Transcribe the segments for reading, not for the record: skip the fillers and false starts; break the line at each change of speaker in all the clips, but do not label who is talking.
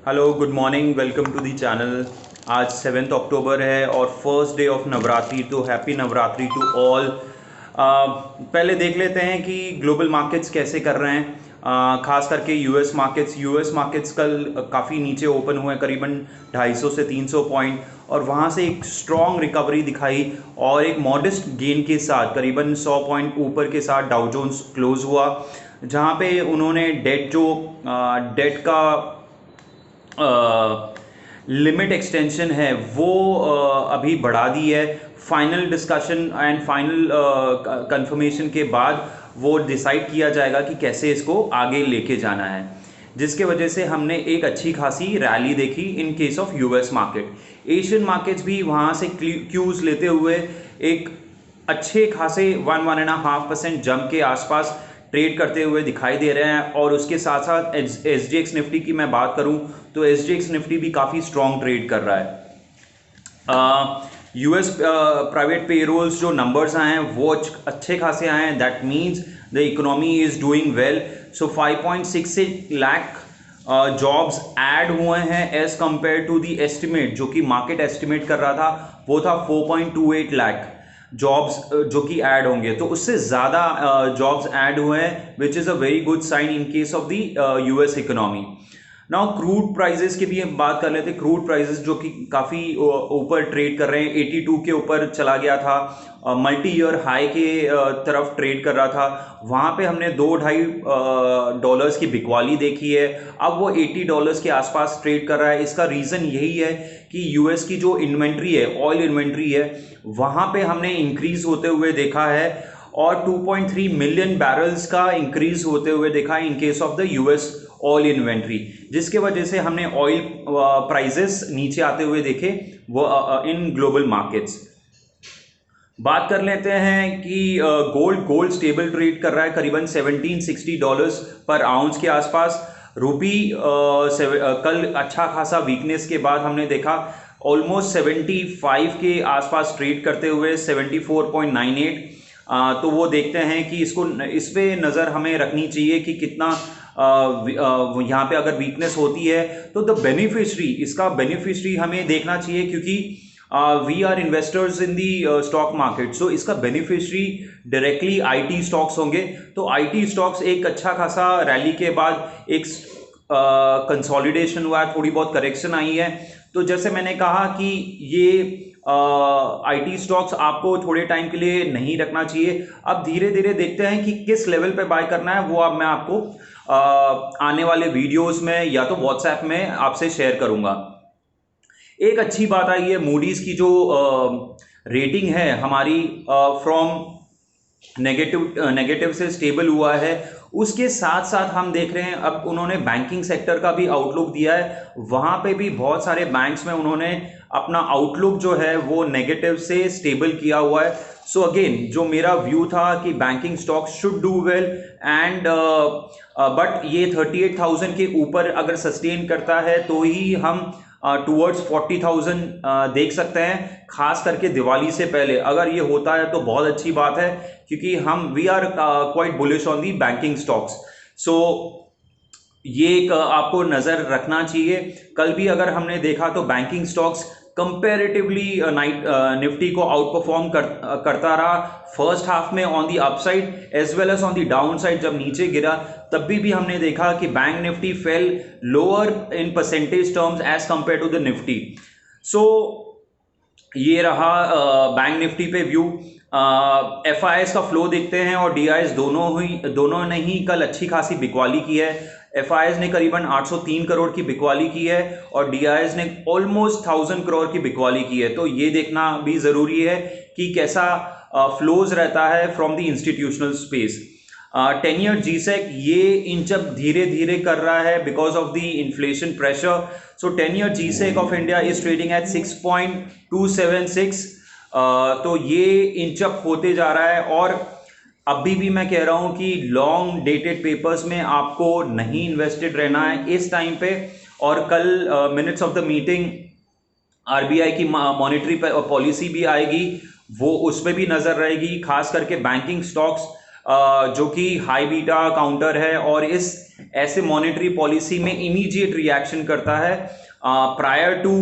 Hello, good morning, welcome to the channel. आज 7 अक्टूबर है और फर्स्ट डे ऑफ नवरात्रि, तो हैप्पी नवरात्रि टू ऑल। पहले देख लेते हैं कि ग्लोबल मार्केट्स कैसे कर रहे हैं। खास करके यूएस मार्केट्स कल काफ़ी नीचे ओपन हुए, करीबन 250 से 300 पॉइंट, और वहाँ से एक स्ट्रॉन्ग रिकवरी दिखाई और एक मॉडेस्ट गेन के साथ करीबन 100 पॉइंट ऊपर के साथ डाउ जोन्स क्लोज हुआ, जहाँ पे उन्होंने डेट का लिमिट एक्सटेंशन है वो अभी बढ़ा दी है। Final discussion and final confirmation के बाद वो डिसाइड किया जाएगा कि कैसे इसको आगे लेके जाना है, जिसके वजह से हमने एक अच्छी खासी रैली देखी इन case of US market. Asian markets भी वहाँ से क्यूज लेते हुए एक अच्छे खासे 1-1.5% जंप के आसपास ट्रेड करते हुए दिखाई दे रहे हैं। और उसके साथ साथ एसजीएक्स निफ्टी की मैं बात करूं तो एसजीएक्स निफ्टी भी काफ़ी स्ट्रॉन्ग ट्रेड कर रहा है। यूएस प्राइवेट पेरोल्स जो नंबर्स आए हैं वो अच्छे खासे आए हैं। That means the economy is doing well. So 5.68 lakh jobs add हुए हैं as compare to the estimate, जो कि मार्केट एस्टिमेट कर रहा था वो था 4.28 लाख जॉब्स जो कि ऐड होंगे, तो उससे ज़्यादा जॉब्स ऐड हुए हैं, which is a very good sign in case of the US economy. Now crude prices की भी हम बात कर लेते हैं। क्रूड प्राइजेस जो कि काफ़ी ऊपर ट्रेड कर रहे हैं, 82 के ऊपर चला गया था, मल्टी ईयर हाई के तरफ ट्रेड कर रहा था। वहाँ पे हमने $2.5 की बिकवाली देखी है। अब वो $80 के आसपास ट्रेड कर रहा है। इसका रीज़न यही है कि यूएस की जो इन्वेंट्री है, ऑयल इन्वेंट्री है, वहाँ पे हमने इंक्रीज होते हुए देखा है और 2.3 मिलियन बैरल्स का इंक्रीज होते हुए देखा है इन case of the US oil inventory, जिसके वजह से हमने ऑयल प्राइजेस नीचे आते हुए देखे वो इन ग्लोबल मार्केट्स। बात कर लेते हैं कि गोल्ड स्टेबल ट्रेड कर रहा है करीबन $1760 पर आउंस के आसपास। रूपी कल अच्छा खासा वीकनेस के बाद हमने देखा ऑलमोस्ट 75 के आसपास ट्रेड करते हुए 74.98। तो वो देखते हैं कि इस पे नज़र हमें रखनी चाहिए कि कितना यहाँ पे अगर वीकनेस होती है तो इसका बेनिफिशरी हमें देखना चाहिए, क्योंकि we are investors in the stock market. So इसका बेनिफिशरी डायरेक्टली आईटी स्टॉक्स होंगे। तो आईटी स्टॉक्स एक अच्छा खासा रैली के बाद एक कंसोलिडेशन हुआ है, थोड़ी बहुत करेक्शन आई है। तो जैसे मैंने कहा कि ये आईटी स्टॉक्स आपको थोड़े टाइम के लिए नहीं रखना चाहिए। अब धीरे धीरे देखते हैं कि किस लेवल पे बाय करना है, वो अब मैं आपको आने वाले वीडियोस में या तो व्हाट्सएप में आपसे शेयर करूंगा। एक अच्छी बात आई है, मूडीज की जो रेटिंग है हमारी फ्रॉम नेगेटिव से स्टेबल हुआ है। उसके साथ साथ हम देख रहे हैं अब उन्होंने बैंकिंग सेक्टर का भी आउटलुक दिया है। वहां पे भी बहुत सारे बैंक्स में उन्होंने अपना आउटलुक जो है वो नेगेटिव से स्टेबल किया हुआ है। सो अगेन जो मेरा व्यू था कि banking stock should do well and but ये 38,000 के ऊपर अगर सस्टेन करता है तो ही हम टूवर्ड्स 40,000 देख सकते हैं। खास करके दिवाली से पहले अगर ये होता है तो बहुत अच्छी बात है, क्योंकि we are quite bullish on the banking stocks. So ये एक आपको नजर रखना चाहिए। कल भी अगर हमने देखा तो बैंकिंग स्टॉक्स कंपैरेटिवली निफ्टी को आउट परफॉर्म करता रहा फर्स्ट हाफ में on the upside as well as on the downside. जब नीचे गिरा तब भी हमने देखा कि bank Nifty fell lower in percentage terms as compare to the Nifty. So ये रहा बैंक निफ्टी पे व्यू। एफआईएस का फ्लो देखते हैं और डीआईएस दोनों ने ही कल अच्छी खासी बिकवाली की है। एफआईएस ने करीबन 803 करोड़ की बिकवाली की है और डीआईएस ने ऑलमोस्ट 1000 करोड़ की बिकवाली की है। तो ये देखना भी जरूरी है कि कैसा फ्लोज रहता है from the institutional space. 10 year G-sec ये इंचअप धीरे धीरे कर रहा है because of the inflation pressure. So 10 year G-sec of India is trading at 6.276। तो ये इंचअप होते जा रहा है। और अभी भी मैं कह रहा हूं कि लॉन्ग डेटेड पेपर्स में आपको नहीं इन्वेस्टेड रहना है इस टाइम पे। और कल minutes of the meeting RBI की मॉनेटरी पॉलिसी भी आएगी, वो उस पर भी नजर रहेगी। खास करके बैंकिंग स्टॉक्स जो कि हाई बीटा काउंटर है और इस ऐसे मॉनेटरी पॉलिसी में इमीडिएट रिएक्शन करता है prior to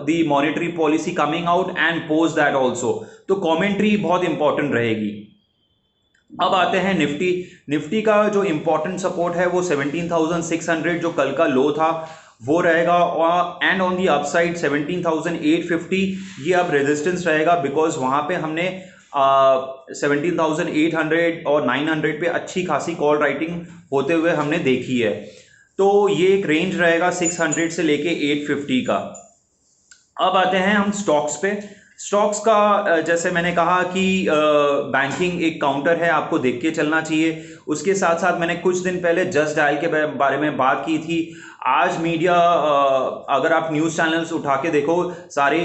the monetary policy coming out and post that also. तो कॉमेंट्री बहुत इंपॉर्टेंट रहेगी। अब आते हैं निफ्टी। निफ्टी का जो इंपॉर्टेंट सपोर्ट है वो 17,600 जो कल का लो था वो रहेगा, और एंड ऑन दी अपसाइड 17,850 ये अब रेजिस्टेंस रहेगा, बिकॉज वहां पे हमने 17,800 और 900 पे अच्छी खासी कॉल राइटिंग होते हुए हमने देखी है। तो ये एक रेंज रहेगा 600 से लेके 850 का। अब आते हैं हम स्टॉक्स पे। स्टॉक्स का जैसे मैंने कहा कि बैंकिंग एक काउंटर है, आपको देख के चलना चाहिए। उसके साथ साथ मैंने कुछ दिन पहले जस्ट डायल के बारे में बात की थी। आज मीडिया, अगर आप न्यूज़ चैनल्स उठा के देखो, सारे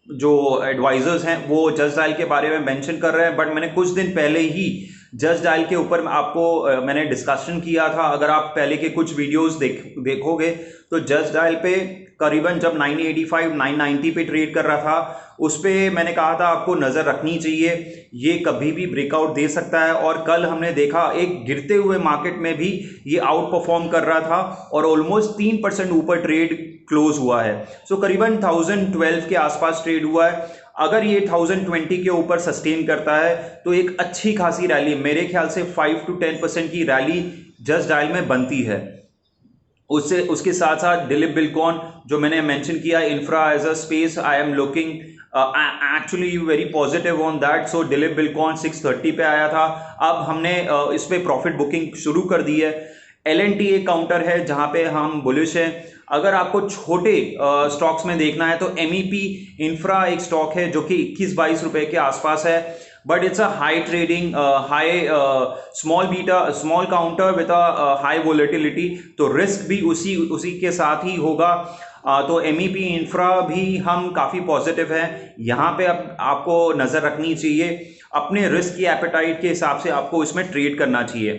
जो एडवाइजर्स हैं वो जस्ट डायल के बारे में मेंशन कर रहे हैं, बट मैंने कुछ दिन पहले ही जस्ट डायल के ऊपर आपको मैंने डिस्कशन किया था। अगर आप पहले के कुछ वीडियोस देखोगे तो जस्ट डायल पे करीबन जब 985 990 पे ट्रेड कर रहा था, उस पे मैंने कहा था आपको नज़र रखनी चाहिए, ये कभी भी ब्रेकआउट दे सकता है। और कल हमने देखा एक गिरते हुए मार्केट में भी ये आउट परफॉर्म कर रहा था और ऑलमोस्ट 3% ऊपर ट्रेड क्लोज हुआ है। सो करीबन 1012 के आसपास ट्रेड हुआ है। अगर ये 1020 के ऊपर सस्टेन करता है तो एक अच्छी खासी रैली, मेरे ख्याल से 5 to 10% की रैली जस्ट डायल में बनती है। उसके साथ साथ दिलीप बिल्डकॉन जो मैंने मेंशन किया, infra as a space, I am looking actually very positive on that. So Dilip Buildcon 630 पे आया था, अब हमने इस पे प्रॉफिट बुकिंग शुरू कर दी है। L&T एक काउंटर है जहां पे हम बुलिश हैं। अगर आपको छोटे स्टॉक्स में देखना है तो MEP इंफ्रा एक स्टॉक है जो कि 21-22 रुपए के आसपास है, but it's a high trading, high small counter with a high volatility, तो रिस्क भी उसी के साथ ही होगा। तो MEP इंफ्रा भी हम काफ़ी पॉजिटिव हैं, यहाँ पे आपको नज़र रखनी चाहिए। अपने रिस्क की एपेटाइट के हिसाब से आपको इसमें ट्रेड करना चाहिए।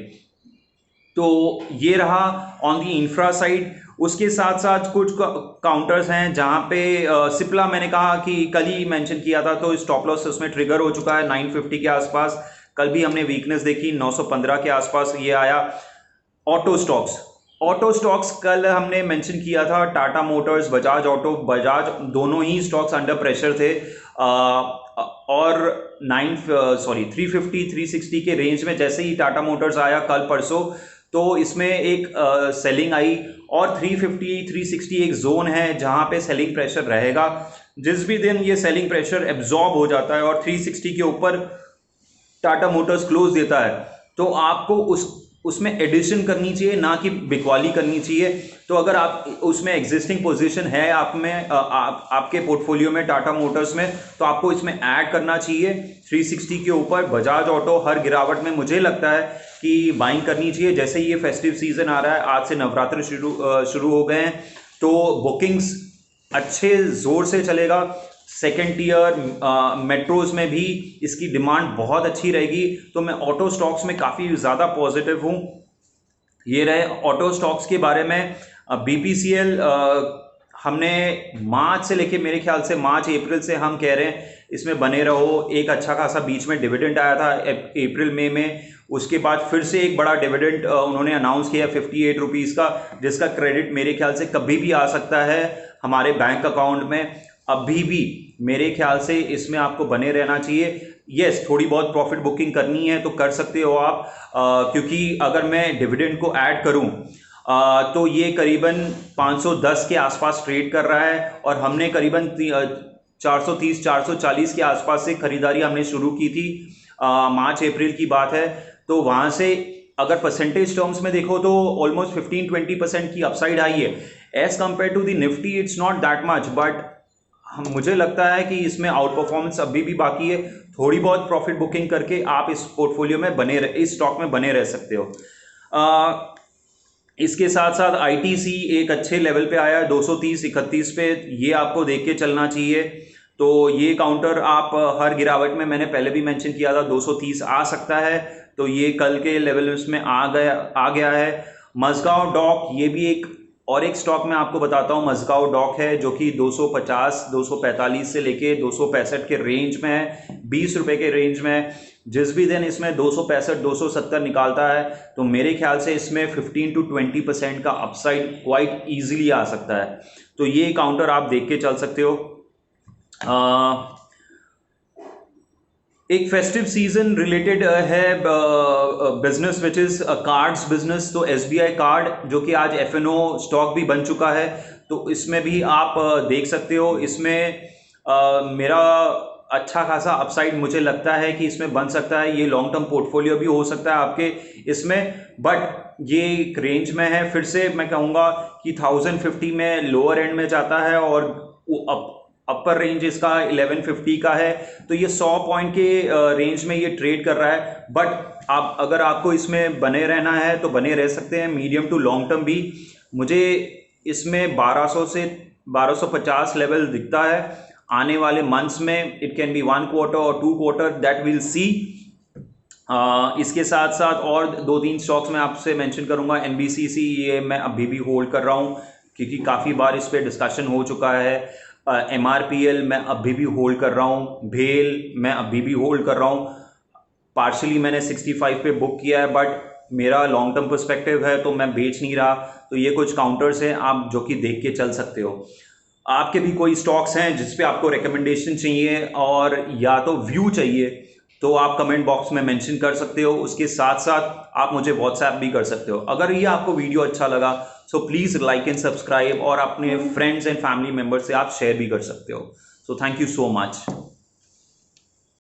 तो ये रहा ऑन दी इंफ्रा साइड। उसके साथ साथ कुछ काउंटर्स हैं जहाँ पे सिप्ला मैंने कहा कि कल ही मेंशन किया था, तो स्टॉप लॉस उसमें ट्रिगर हो चुका है 950 के आसपास। कल भी हमने वीकनेस देखी, 915 के आसपास ये आया। ऑटो स्टॉक्स कल हमने मेंशन किया था, टाटा मोटर्स, बजाज ऑटो, बजाज, दोनों ही स्टॉक्स अंडर प्रेशर थे और 350 360 के रेंज में जैसे ही टाटा मोटर्स आया कल परसों, तो इसमें एक सेलिंग आई, और 350 360 एक जोन है जहां पे सेलिंग प्रेशर रहेगा। जिस भी दिन ये सेलिंग प्रेशर एब्जॉर्ब हो जाता है और 360 के ऊपर टाटा मोटर्स क्लोज देता है, तो आपको उसमें एडिशन करनी चाहिए, ना कि बिकवाली करनी चाहिए। तो अगर आप उसमें एग्जिस्टिंग पोजीशन है आपके पोर्टफोलियो में टाटा मोटर्स में, तो आपको इसमें ऐड करना चाहिए 360 के ऊपर। बजाज ऑटो हर गिरावट में मुझे लगता है कि बाइंग करनी चाहिए। जैसे ही ये फेस्टिव सीजन आ रहा है, आज से नवरात्र शुरू हो गए हैं, तो बुकिंग्स अच्छे जोर से चलेगा। सेकेंड टीयर मेट्रोज में भी इसकी डिमांड बहुत अच्छी रहेगी, तो मैं ऑटो स्टॉक्स में काफ़ी ज़्यादा पॉजिटिव हूँ। ये रहे ऑटो स्टॉक्स के बारे में। BPCL हमने मार्च से लेके, मेरे ख्याल से मार्च अप्रैल से हम कह रहे हैं इसमें बने रहो। एक अच्छा खासा बीच में डिविडेंड आया था अप्रैल मई में, उसके बाद फिर से एक बड़ा डिविडेंड उन्होंने अनाउंस किया 58 रुपीज़ का, जिसका क्रेडिट मेरे ख्याल से कभी भी आ सकता है हमारे बैंक अकाउंट में। अभी भी मेरे ख्याल से इसमें आपको बने रहना चाहिए। यस, थोड़ी बहुत प्रॉफिट बुकिंग करनी है तो कर सकते हो आप, क्योंकि अगर मैं डिविडेंड को ऐड करूं तो ये करीबन 510 के आसपास ट्रेड कर रहा है, और हमने करीबन 430 440 के आसपास से खरीदारी हमने शुरू की थी। मार्च अप्रैल की बात है, तो वहां से अगर परसेंटेज टर्म्स में देखो तो ऑलमोस्ट 15-20% की अपसाइड आई है। As compare to the Nifty it's not that much, but मुझे लगता है कि इसमें आउट परफॉर्मेंस अभी भी बाकी है। थोड़ी बहुत प्रॉफिट बुकिंग करके आप इस पोर्टफोलियो में इस स्टॉक में बने रह सकते हो। इसके साथ साथ ITC एक अच्छे लेवल पे आया है 230-31 पे, ये आपको देख के चलना चाहिए। तो ये काउंटर आप हर गिरावट में, मैंने पहले भी मेंशन किया था, 230 आ सकता है, तो ये कल के लेवल में आ गया है। मजगांव डॉक, ये भी एक और एक स्टॉक मैं आपको बताता हूँ, मज़गाओ डॉक है, जो कि 250 245 से लेके 265 के रेंज में है, 20 रुपए के रेंज में है। जिस भी दिन इसमें 265 270 निकालता है तो मेरे ख्याल से इसमें 15 to 20% का अपसाइड क्वाइट ईजिली आ सकता है। तो ये काउंटर आप देख के चल सकते हो। एक फेस्टिव सीजन रिलेटेड है business which is cards business. तो एसबीआई कार्ड जो कि आज एफएनओ स्टॉक भी बन चुका है, तो इसमें भी आप देख सकते हो। इसमें मेरा अच्छा खासा अपसाइड मुझे लगता है कि इसमें बन सकता है। ये लॉन्ग टर्म पोर्टफोलियो भी हो सकता है आपके इसमें, बट ये एक रेंज में है। फिर से मैं कहूँगा कि 1050 में लोअर एंड में जाता है और अपर रेंज इसका 1150 का है। तो ये 100 पॉइंट के रेंज में ये ट्रेड कर रहा है। बट आप अगर आपको इसमें बने रहना है तो बने रह सकते हैं, मीडियम टू लॉन्ग टर्म भी। मुझे इसमें 1200 से 1250 लेवल दिखता है आने वाले मंथ्स में। इट कैन बी 1 क्वार्टर और 2 क्वार्टर, दैट विल सी। इसके साथ साथ और 2-3 स्टॉक्स मैं आपसे मेंशन करूंगा। एनबीसीसी ये मैं अभी भी होल्ड कर रहा हूं क्योंकि काफ़ी बार इस पर डिस्कशन हो चुका है। एमआरपीएल मैं अभी भी होल्ड कर रहा हूं। भेल मैं अभी भी होल्ड कर रहा हूं। पार्शली मैंने 65 पे बुक किया है, बट मेरा लॉन्ग टर्म पर्सपेक्टिव है तो मैं बेच नहीं रहा। तो ये कुछ काउंटर्स हैं आप जो कि देख के चल सकते हो। आपके भी कोई स्टॉक्स हैं जिस पे आपको रिकमेंडेशन चाहिए और या तो व्यू चाहिए, तो आप कमेंट बॉक्स में मेंशन कर सकते हो। उसके साथ साथ आप मुझे व्हाट्सएप भी कर सकते हो। अगर ये आपको वीडियो अच्छा लगा so please like and subscribe, और अपने फ्रेंड्स एंड फैमिली मेम्बर से आप शेयर भी कर सकते हो। So thank you so much.